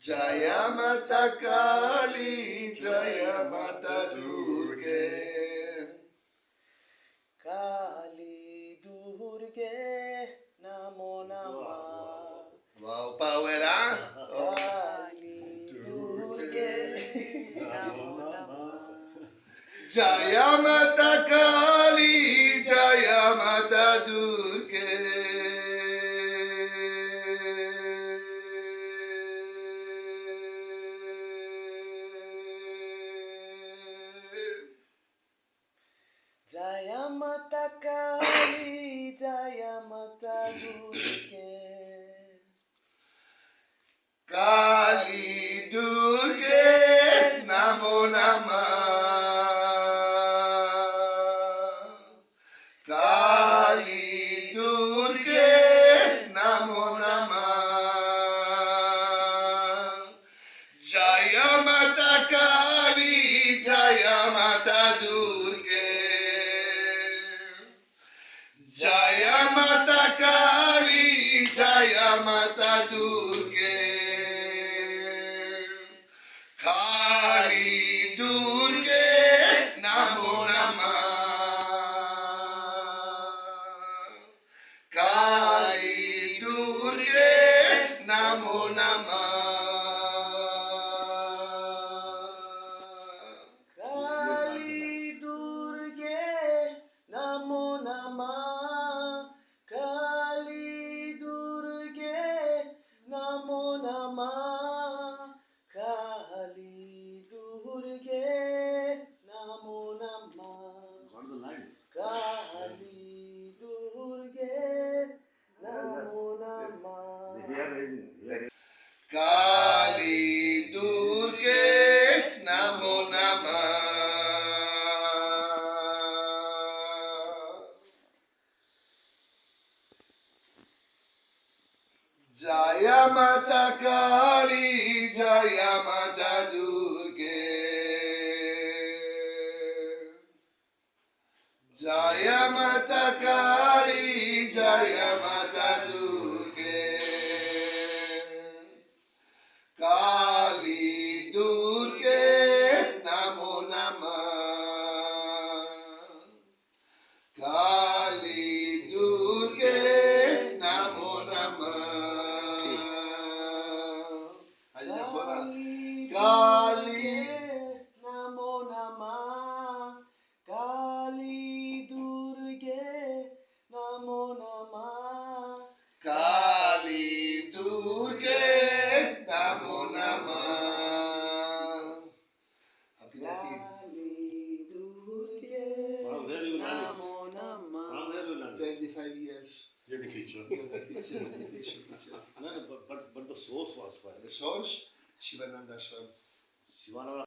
Jaya Mata Kali, Jaya Mata Durge. Kali Durge Namo Namah. Wow, power, huh? Kali Durge Namo Namah. Jaya Mata Kali, Jaya Mata Durge. Jaya Mata Kali, Jaya Mata Durge. Kali Durge Namo Namah. Kali Durge Namo Namah. Jaya Mata Kali, Jaya Mata Durge. Jaya Mata Kali, Jaya Mata Durge. Kali Durge Namo Namah. Kali Durge Namo Namah. Kali Durge Namo Namah. Kali Durge Namo Namah. Kali Durge Namo Namah. Kali Durge Namo Namah. Kali Durge Namo Namah. Jaya Mata Kali, Jaya Mata Durge. Jaya Mata Kali, Jaya Mata Durge. Kali Durge Namo Namah. Kali Durge Namo Namah. Kali Kali Namo Namah. Kali Durge Namo Namah. Kali Durge Namo Namah. Kali Durge Namo Namah. 25 years. You're the teacher. Yoga teacher, meditation teacher. No, but the source was The source, Shivananda Ashram. Shivananda.